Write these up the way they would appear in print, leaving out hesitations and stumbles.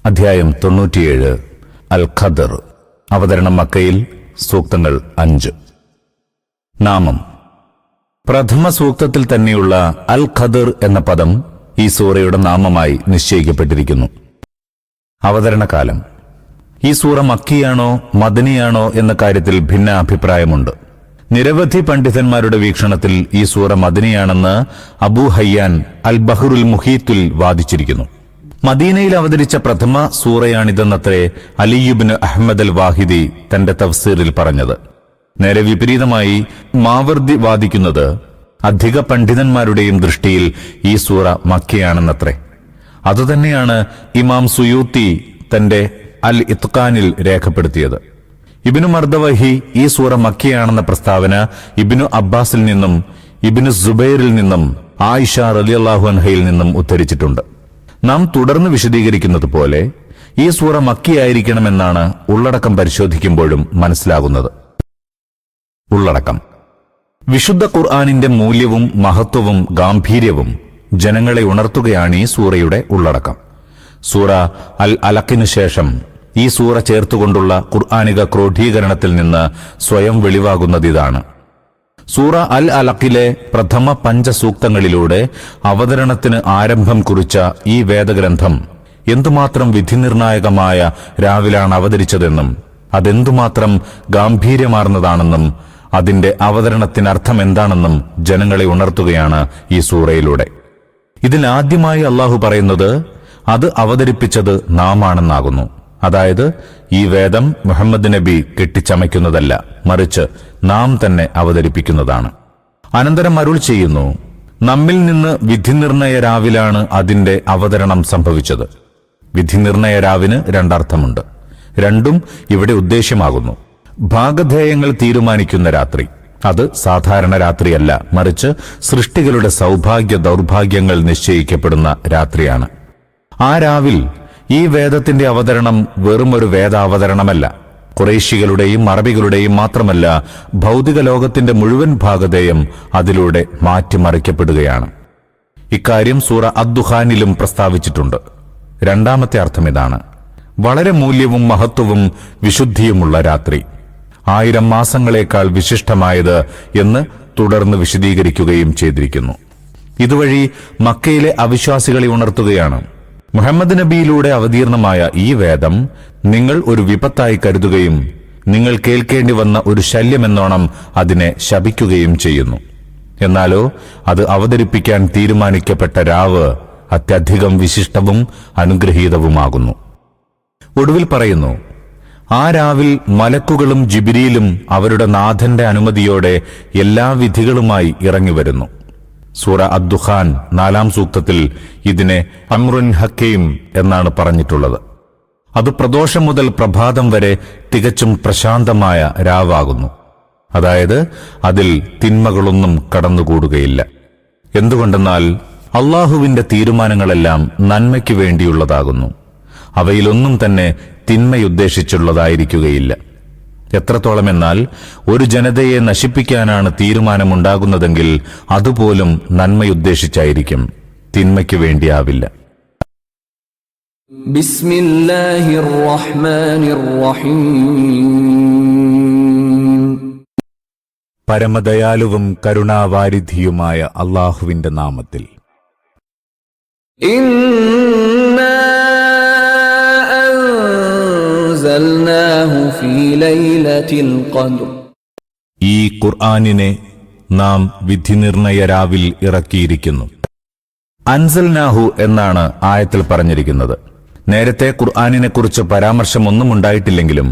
അധ്യായം 97 അൽ ഖദർ. അവതരണം മക്കയിൽ. സൂക്തങ്ങൾ 5. നാമം. പ്രഥമ സൂക്തത്തിൽ തന്നെയുള്ള അൽ ഖദർ എന്ന പദം ഈ സൂറയുടെ നാമമായി നിശ്ചയിക്കപ്പെട്ടിരിക്കുന്നു. അവതരണകാലം. ഈ സൂറ മക്കിയാണോ മദനിയാണോ എന്ന കാര്യത്തിൽ ഭിന്ന അഭിപ്രായമുണ്ട്. നിരവധി പണ്ഡിതന്മാരുടെ വീക്ഷണത്തിൽ ഈ സൂറ മദനിയാണെന്ന് അബൂ ഹയ്യാൻ അൽ ബഹ്റുൽ മുഹീത്തുൽ വാദിച്ചിരിക്കുന്നു. മദീനയിൽ അവതരിച്ച പ്രഥമ സൂറയാണിതെന്നത്രേ അലിയുബ്നു അഹ്മദ് അൽ വാഹിദി തന്റെ തഫ്സീറിൽ പറഞ്ഞത്. നേരെ വിപരീതമായി മാവർദി വാദിക്കുന്നത് അധിക പണ്ഡിതന്മാരുടെയും ദൃഷ്ടിയിൽ ഈ സൂറ മക്കയാണെന്നത്രേ. അതുതന്നെയാണ് ഇമാം സുയൂത്തി തന്റെ അൽ ഇത്ഖാനിൽ രേഖപ്പെടുത്തിയത്. ഇബ്നു മർദവഹി ഈ സൂറ മക്കയാണെന്ന പ്രസ്താവന ഇബ്നു അബ്ബാസിൽ നിന്നും ഇബ്നു സുബൈറിൽ നിന്നും ആയിഷ റളിയല്ലാഹു അൻഹയിൽ നിന്നും ഉദ്ധരിച്ചിട്ടുണ്ട്. നാം തുടർന്ന് വിശദീകരിക്കുന്നത് പോലെ ഈ സൂറ മക്കിയായിരിക്കണമെന്നാണ് ഉള്ളടക്കം പരിശോധിക്കുമ്പോഴും മനസ്സിലാകുന്നത്. ഉള്ളടക്കം. വിശുദ്ധ ഖുർആനിന്റെ മൂല്യവും മഹത്വവും ഗാംഭീര്യവും ജനങ്ങളെ ഉണർത്തുകയാണ് ഈ സൂറയുടെ ഉള്ളടക്കം. സൂറ അൽ അലഖിനു ശേഷം ഈ സൂറ ചേർത്തുകൊണ്ടുള്ള ഖുർആനിക ക്രോഡീകരണത്തിൽ നിന്ന് സ്വയം വെളിവാകുന്നതിതാണ്. സൂറ അൽ അലഖിലെ പ്രഥമ പഞ്ചസൂക്തങ്ങളിലൂടെ അവതരണത്തിന് ആരംഭം കുറിച്ച ഈ വേദഗ്രന്ഥം എന്തുമാത്രം വിധിനിർണായകമായ രാവിലാണ് അവതരിച്ചതെന്നും അതെന്തുമാത്രം ഗാംഭീര്യമാർന്നതാണെന്നും അതിന്റെ അവതരണത്തിനർത്ഥമെന്താണെന്നും ജനങ്ങളെ ഉണർത്തുകയാണ് ഈ സൂറയിലൂടെ. ഇതിൽ ആദ്യമായി അള്ളാഹു പറയുന്നത് അത് അവതരിപ്പിച്ചത് നാമാണെന്നാകുന്നു. അതായത് ഈ വേദം മുഹമ്മദ് നബി കെട്ടിച്ചമയ്ക്കുന്നതല്ല, മറിച്ച് നാം തന്നെ അവതരിപ്പിക്കുന്നതാണ്. അനന്തരം അരുൾ ചെയ്യുന്നു, നമ്മിൽ നിന്ന് വിധിനിർണയ രാവിലാണ് അതിന്റെ അവതരണം സംഭവിച്ചത്. വിധിനിർണയ രാവിന് രണ്ടർത്ഥമുണ്ട്. രണ്ടും ഇവിടെ ഉദ്ദേശ്യമാകുന്നു. ഭാഗധേയങ്ങൾ തീരുമാനിക്കുന്ന രാത്രി. അത് സാധാരണ രാത്രിയല്ല, മറിച്ച് സൃഷ്ടികളുടെ സൗഭാഗ്യ ദൗർഭാഗ്യങ്ങൾ നിശ്ചയിക്കപ്പെടുന്ന രാത്രിയാണ്. ആ രാവിൽ ഈ വേദത്തിന്റെ അവതരണം വെറുമൊരു വേദാവതരണമല്ല. ഖുറൈശികളുടെയും അറബികളുടെയും മാത്രമല്ല, ഭൗതിക ലോകത്തിന്റെ മുഴുവൻ ഭാഗധേയം അതിലൂടെ മാറ്റിമറിക്കപ്പെടുകയാണ്. ഇക്കാര്യം സൂറ അദ്ദുഖാനിലും പ്രസ്താവിച്ചിട്ടുണ്ട്. രണ്ടാമത്തെ അർത്ഥം ഇതാണ്: വളരെ മൂല്യവും മഹത്വവും വിശുദ്ധിയുമുള്ള രാത്രി, 1000 മാസങ്ങളേക്കാൾ വിശിഷ്ടമായത് എന്ന് തുടർന്ന് വിശദീകരിക്കുകയും ചെയ്തിരിക്കുന്നു. ഇതുവഴി മക്കയിലെ അവിശ്വാസികളെ ഉണർത്തുകയാണ്. മുഹമ്മദ് നബിയിലൂടെ അവതീർണമായ ഈ വേദം നിങ്ങൾ ഒരു വിപത്തായി കരുതുകയും നിങ്ങൾ കേൾക്കേണ്ടി വന്ന ഒരു ശല്യമെന്നോണം അതിനെ ശപിക്കുകയും ചെയ്യുന്നു. എന്നാലോ അത് അവതരിപ്പിക്കാൻ തീരുമാനിക്കപ്പെട്ട രാവ് അത്യധികം വിശിഷ്ടവും അനുഗ്രഹീതവുമാകുന്നു. ഒടുവിൽ പറയുന്നു, ആ രാവിൽ മലക്കുകളും ജിബ്രീലും അവരുടെ നാഥന്റെ അനുമതിയോടെ എല്ലാ വിധികളുമായി ഇറങ്ങിവരുന്നു. സൂറ അദ്ദുഖാൻ 4-ാം സൂക്തത്തിൽ ഇതിനെ അംറുൻ ഹക്കീം എന്നാണ് പറഞ്ഞിട്ടുള്ളത്. അത് പ്രദോഷം മുതൽ പ്രഭാതം വരെ തികച്ചും പ്രശാന്തമായ രാവാകുന്നു. അതായത് അതിൽ തിന്മകളൊന്നും കടന്നുകൂടുകയില്ല. എന്തുകൊണ്ടെന്നാൽ അള്ളാഹുവിന്റെ തീരുമാനങ്ങളെല്ലാം നന്മയ്ക്ക് വേണ്ടിയുള്ളതാകുന്നു. അവയിലൊന്നും തന്നെ തിന്മയുദ്ദേശിച്ചുള്ളതായിരിക്കുകയില്ല. എത്രത്തോളമെന്നാൽ ഒരു ജനതയെ നശിപ്പിക്കാനാണ് തീരുമാനമുണ്ടാകുന്നതെങ്കിൽ അതുപോലും നന്മയുദ്ദേശിച്ചായിരിക്കും, തിന്മയ്ക്ക് വേണ്ടിയാവില്ല. ബിസ്മില്ലാഹിർ റഹ്മാനിർ റഹീം. പരമദയാലുവും കരുണാവാരിധിയുമായ അള്ളാഹുവിന്റെ നാമത്തിൽ. ഈ ഖുർആനിനെ നാം വിധിനിർണയ രാവിൽ ഇറക്കിയിരിക്കുന്നു. അൻസൽനാഹു എന്നാണ് ആയത്തിൽ പറഞ്ഞിരിക്കുന്നത്. നേരത്തെ ഖുർആനിനെ കുറിച്ച് പരാമർശമൊന്നും ഉണ്ടായിട്ടില്ലെങ്കിലും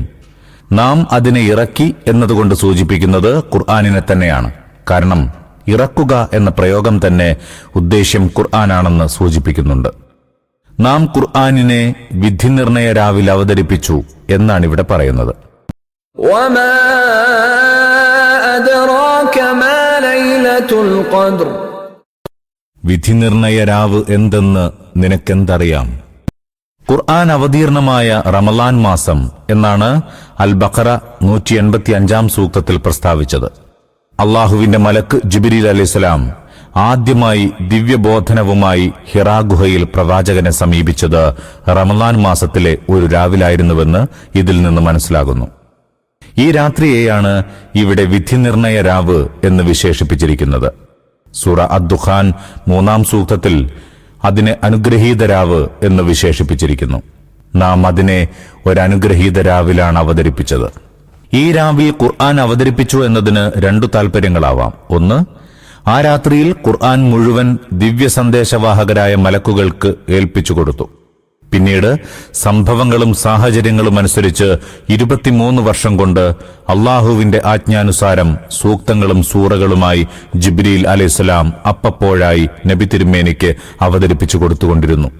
നാം അതിനെ ഇറക്കി എന്നതുകൊണ്ട് സൂചിപ്പിക്കുന്നത് ഖുർആനിനെ തന്നെയാണ്. കാരണം ഇറക്കുക എന്ന പ്രയോഗം തന്നെ ഉദ്ദേശ്യം ഖുർആനാണെന്ന് സൂചിപ്പിക്കുന്നുണ്ട്. നാം ഖുർആനിനെ വിധിനിർണയ രാവിൽ അവതരിപ്പിച്ചു എന്നാണ് ഇവിടെ പറയുന്നത്. വിധിനിർണയ രാവ് എന്തെന്ന് നിനക്കെന്തറിയാം? ഖുർആൻ അവതീർണമായ റമളാൻ മാസം എന്നാണ് അൽ ബഖറ 185-ാം സൂക്തത്തിൽ പ്രസ്താവിച്ചത്. അള്ളാഹുവിന്റെ മലക്ക് ജിബ്രീൽ അലൈഹിസ്സലാം ആദ്യമായി ദിവ്യബോധനവുമായി ഹിറാ ഗുഹയിൽ പ്രവാചകനെ സമീപിച്ചത് റമളാൻ മാസത്തിലെ ഒരു രാവിലായിരുന്നുവെന്ന് ഇതിൽ നിന്ന് മനസ്സിലാകുന്നു. ഈ രാത്രിയെയാണ് ഇവിടെ വിധിനിർണയ രാവ് എന്ന് വിശേഷിപ്പിച്ചിരിക്കുന്നത്. സൂറ അദ്ദുഖാൻ 3-ാം സൂക്തത്തിൽ അതിനെ അനുഗ്രഹീത രാവ് എന്ന് വിശേഷിപ്പിച്ചിരിക്കുന്നു. നാം അതിനെ ഒരനുഗ്രഹീത രാവിലാണ് അവതരിപ്പിച്ചത്. ഈ രാവിൽ ഖുർആൻ അവതരിപ്പിച്ചു എന്നതിന് 2 താൽപര്യങ്ങളാവാം. ഒന്ന്, ആ രാത്രിയിൽ ഖുർആൻ മുഴുവൻ ദിവ്യ സന്ദേശവാഹകരായ മലക്കുകൾക്ക് ഏൽപ്പിച്ചു കൊടുത്തു. പിന്നീട് സംഭവങ്ങളും സാഹചര്യങ്ങളും അനുസരിച്ച് 23 വർഷം കൊണ്ട് അള്ളാഹുവിന്റെ ആജ്ഞാനുസാരം സൂക്തങ്ങളും സൂറകളുമായി ജിബ്രീൽ അലൈഹിസ്സലാം അപ്പപ്പോഴായി നബി തിരുമേനിക്ക് അവതരിപ്പിച്ചു കൊടുത്തുകൊണ്ടിരുന്നു.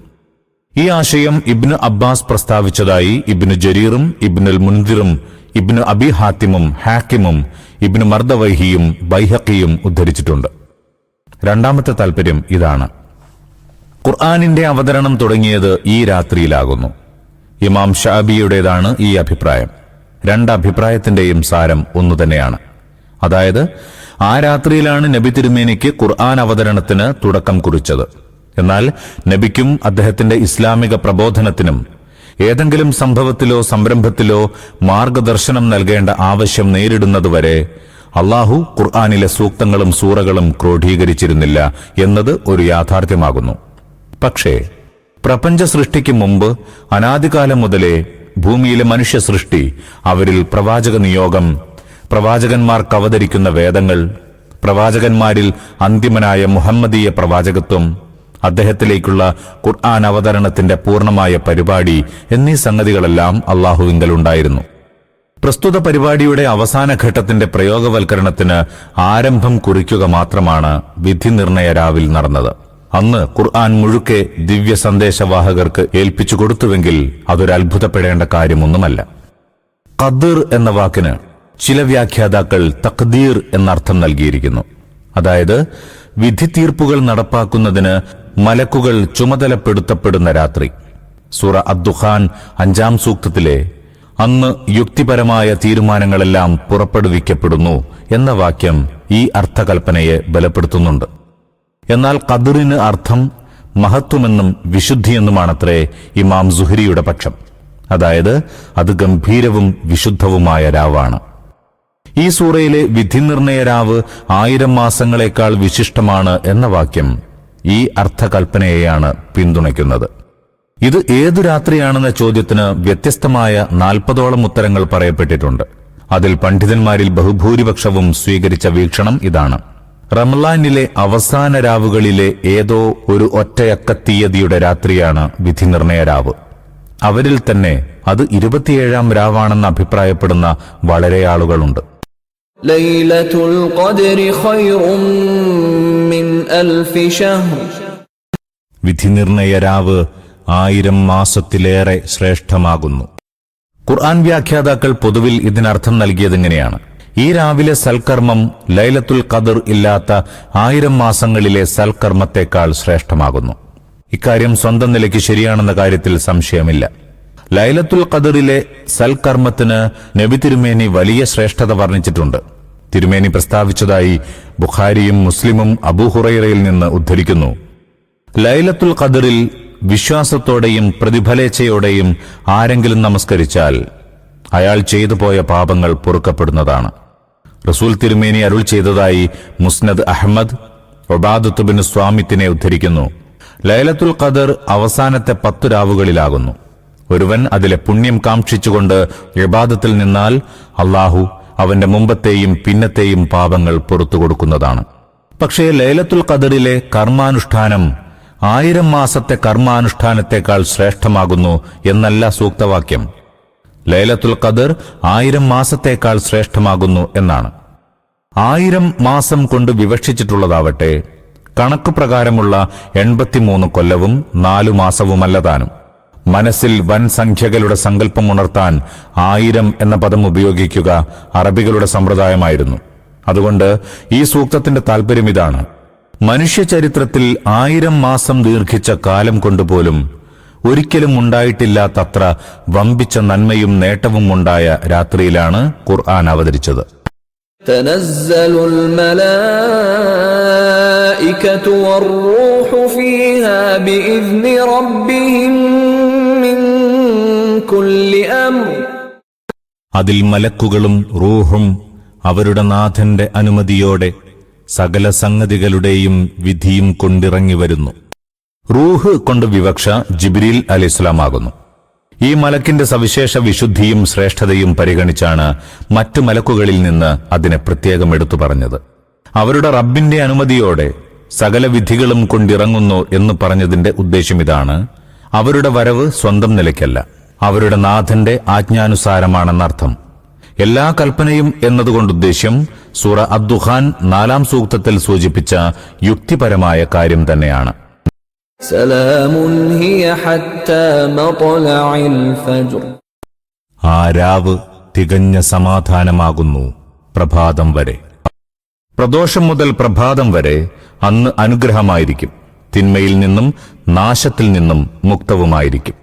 ഈ ആശയം ഇബ്നു അബ്ബാസ് പ്രസ്താവിച്ചതായി ഇബ്നു ജരീറും ഇബ്നുൽ മുൻദിറും ഇബ്നു അബി ഹാത്തിമും ഹാക്കിമും ഇബ്നു മർദവൈഹിയും ബൈഹഖിയും ഉദ്ധരിച്ചിട്ടുണ്ട്. 2-ാമത്തെ താൽപര്യം ഇതാണ്: ഖുർആനിന്റെ അവതരണം തുടങ്ങിയത് ഈ രാത്രിയിലാകുന്നു. ഇമാം ഷാബിയുടേതാണ് ഈ അഭിപ്രായം. 2 അഭിപ്രായത്തിന്റെയും സാരം ഒന്നുതന്നെയാണ്. അതായത്, ആ രാത്രിയിലാണ് നബി തിരുമേനിക്ക് ഖുർആൻ അവതരണത്തിന് തുടക്കം കുറിച്ചത്. എന്നാൽ നബിക്കും അദ്ദേഹത്തിന്റെ ഇസ്ലാമിക പ്രബോധനത്തിനും ഏതെങ്കിലും സംഭവത്തിലോ സംരംഭത്തിലോ മാർഗദർശനം നൽകേണ്ട ആവശ്യം നേരിടുന്നതുവരെ അള്ളാഹു ഖുർആനിലെ സൂക്തങ്ങളും സൂറകളും ക്രോഡീകരിച്ചിരുന്നില്ല എന്നത് ഒരു യാഥാർത്ഥ്യമാകുന്നു. പക്ഷേ പ്രപഞ്ച സൃഷ്ടിക്ക് മുമ്പ് അനാദികാലം മുതലേ ഭൂമിയിലെ മനുഷ്യ സൃഷ്ടി, അവരിൽ പ്രവാചക നിയോഗം, പ്രവാചകന്മാർക്ക് അവതരിക്കുന്ന വേദങ്ങൾ, പ്രവാചകന്മാരിൽ അന്തിമനായ മുഹമ്മദീയ പ്രവാചകത്വം, അദ്ദേഹത്തിലേക്കുള്ള ഖുർആൻ അവതരണത്തിന്റെ പൂർണ്ണമായ പരിപാടി എന്നീ സംഗതികളെല്ലാം അള്ളാഹുവിങ്കലുണ്ടായിരുന്നു. പ്രസ്തുത പരിപാടിയുടെ അവസാന ഘട്ടത്തിന്റെ പ്രയോഗവൽക്കരണത്തിന് ആരംഭം കുറിക്കുക മാത്രമാണ് വിധിനിർണയ രാവിൽ നടന്നത്. അന്ന് ഖുർആൻ മുഴുക്കെ ദിവ്യ സന്ദേശവാഹകർക്ക് ഏൽപ്പിച്ചു കൊടുത്തുവെങ്കിൽ അതൊരത്ഭുതപ്പെടേണ്ട കാര്യമൊന്നുമല്ല. ഖദ്ർ എന്ന വാക്കിന് ചില വ്യാഖ്യാതാക്കൾ തഖ്ദീർ എന്നർത്ഥം നൽകിയിരിക്കുന്നു. അതായത്, വിധി തീർപ്പുകൾ നടപ്പാക്കുന്നതിന് മലക്കുകൾ ചുമതലപ്പെടുത്തപ്പെടുന്ന രാത്രി. സൂറ അദ്ദുഖാൻ 5-ാം സൂക്തത്തിലെ അന്ന് യുക്തിപരമായ തീരുമാനങ്ങളെല്ലാം പുറപ്പെടുവിക്കപ്പെടുന്നു എന്ന വാക്യം ഈ അർത്ഥകൽപ്പനയെ ബലപ്പെടുത്തുന്നുണ്ട്. എന്നാൽ ഖദ്റിന് അർത്ഥം മഹത്വമെന്നും വിശുദ്ധിയെന്നുമാണത്രേ ഇമാം സുഹരിയുടെ പക്ഷം. അതായത്, അത് ഗംഭീരവും വിശുദ്ധവുമായ രാവാണ്. ഈ സൂറയിലെ വിധിനിർണയ രാവ് 1000 മാസങ്ങളെക്കാൾ വിശിഷ്ടമാണ് എന്ന വാക്യം ഈ അർത്ഥകൽപ്പനയെയാണ് പിന്തുണയ്ക്കുന്നത്. ഇത് ഏതു രാത്രിയാണെന്ന ചോദ്യത്തിന് വ്യത്യസ്തമായ 40ഓളം ഉത്തരങ്ങൾ പറയപ്പെട്ടിട്ടുണ്ട്. അതിൽ പണ്ഡിതന്മാരിൽ ബഹുഭൂരിപക്ഷവും സ്വീകരിച്ച വീക്ഷണം ഇതാണ്: റമളാനിലെ അവസാന രാവുകളിലെ ഏതോ ഒരു ഒറ്റയക്ക തീയതിയുടെ രാത്രിയാണ് വിധിനിർണയ രാവ്. അവരിൽ തന്നെ അത് 27-ാം രാവാണെന്ന് അഭിപ്രായപ്പെടുന്ന വളരെ ആളുകളുണ്ട്. ലൈലത്തുൽ ഖദ്രി ഖൈറും മിൻ അൽഫി ശഹ്ർ. വിധിനിർണയ രാവ് 1000 മാസത്തിലേറെ ശ്രേഷ്ഠമാകുന്നു. ഖുർആൻ വ്യാഖ്യാതാക്കൾ പൊതുവിൽ ഇതിനർത്ഥം നൽകിയതെങ്ങനെയാണ്? ഈ രാവിലെ സൽക്കർമ്മം ലൈലത്തുൽ ഖദർ ഇല്ലാത്ത 1000 മാസങ്ങളിലെ സൽക്കർമ്മത്തെക്കാൾ ശ്രേഷ്ഠമാകുന്നു. ഇക്കാര്യം സ്വന്തം നിലയ്ക്ക് ശരിയാണെന്ന കാര്യത്തിൽ സംശയമില്ല. ലൈലത്തുൽ ഖദറിലെ സൽക്കർമ്മത്തിന് നബി തിരുമേനി വലിയ ശ്രേഷ്ഠത വർണ്ണിച്ചിട്ടുണ്ട്. തിരുമേനി പ്രസ്താവിച്ചതായി ബുഖാരിയും മുസ്ലിമും അബൂ ഹുറൈറയിൽ നിന്ന് ഉദ്ധരിക്കുന്നു: ലൈലത്തുൽ ഖദറിൽ വിശ്വാസത്തോടെയും പ്രതിഫലേച്ഛയോടെയും ആരെങ്കിലും നമസ്കരിച്ചാൽ അയാൾ ചെയ്തു പോയ പാപങ്ങൾ പൊറുക്കപ്പെടുന്നതാണ്. റസൂൽ തിരുമേനി അരുൾ ചെയ്തതായി മുസ്നദ് അഹ്മദ് ഉബാദത്ത് ബിൻ സ്വാമിത്തിനെ ഉദ്ധരിക്കുന്നു: ലൈലത്തുൽ ഖദർ അവസാനത്തെ 10 രാവുകളിലാകുന്നു. ഒരുവൻ അതിലെ പുണ്യം കാക്ഷിച്ചുകൊണ്ട് ഇബാദത്തിൽ നിന്നാൽ അള്ളാഹു അവന്റെ മുമ്പത്തെയും പിന്നത്തെയും പാപങ്ങൾ പുറത്തു കൊടുക്കുന്നതാണ്. പക്ഷേ ലൈലത്തുൽ ഖദറിലെ കർമാനുഷ്ഠാനം 1000 മാസത്തെ കർമാനുഷ്ഠാനത്തെക്കാൾ ശ്രേഷ്ഠമാകുന്നു എന്നല്ല സൂക്തവാക്യം. ലൈലത്തുൽ ഖദർ 1000 മാസത്തേക്കാൾ ശ്രേഷ്ഠമാകുന്നു എന്നാണ്. 1000 മാസം കൊണ്ട് വിവക്ഷിച്ചിട്ടുള്ളതാവട്ടെ കണക്കുപ്രകാരമുള്ള 83 കൊല്ലവും 4 മാസവുമല്ലതാനും. മനസ്സിൽ വൻ സംഖ്യകളുടെ സങ്കല്പം ഉണർത്താൻ 1000 എന്ന പദം ഉപയോഗിക്കുക അറബികളുടെ സമ്പ്രദായമായിരുന്നു. അതുകൊണ്ട് ഈ സൂക്തത്തിന്റെ താൽപര്യം ഇതാണ്: മനുഷ്യചരിത്രത്തിൽ 1000 മാസം ദീർഘിച്ച കാലം കൊണ്ടുപോലും ഒരിക്കലും ഉണ്ടായിട്ടില്ലാത്തത്ര വമ്പിച്ച നന്മയും നേട്ടവും ഉണ്ടായ രാത്രിയിലാണ് ഖുർആൻ അവതരിച്ചത്. തനസ്സലുൽ മലായികതു الملائكة والروح فيها بإذن ربهم من كل أمر. അതിൽ മലക്കുകളും റൂഹും അവരുടെ നാഥന്റെ അനുമതിയോടെ സകല സംഗതികളുടെയും വിധിയും കൊണ്ടിറങ്ങി വരുന്നു. റൂഹ് കൊണ്ട് വിവക്ഷ ജിബ്രീൽ അലൈഹിസ്സലാമാകുന്നു. ഈ മലക്കിന്റെ സവിശേഷ വിശുദ്ധിയും ശ്രേഷ്ഠതയും പരിഗണിച്ചാണ് മറ്റു മലക്കുകളിൽ നിന്ന് അതിനെ പ്രത്യേകം എടുത്തു പറഞ്ഞത്. അവരുടെ റബ്ബിന്റെ അനുമതിയോടെ സകല വിധികളും കൊണ്ടിറങ്ങുന്നു എന്ന് പറഞ്ഞതിന്റെ ഉദ്ദേശം ഇതാണ്: അവരുടെ വരവ് സ്വന്തം നിലയ്ക്കല്ല, അവരുടെ നാഥന്റെ ആജ്ഞാനുസാരമാണെന്നർത്ഥം. എല്ലാ കൽപ്പനയും എന്നതുകൊണ്ടുദ്ദേശ്യം സൂറ അദ്ദുഖാൻ 4-ാം സൂക്തത്തിൽ സൂചിപ്പിച്ച യുക്തിപരമായ കാര്യം തന്നെയാണ്. സലാമുൻ ഹിയ ഹത്താ മത്ലഇൽ ഫജ്ർ. ആ രാവ് തികഞ്ഞ സമാധാനമാകുന്നു പ്രഭാതം വരെ. പ്രദോഷം മുതൽ പ്രഭാതം വരെ അന്ന് അനുഗ്രഹമായിരിക്കും, തിന്മയിൽ നിന്നും നാശത്തിൽ നിന്നും മുക്തവുമായിരിക്കും.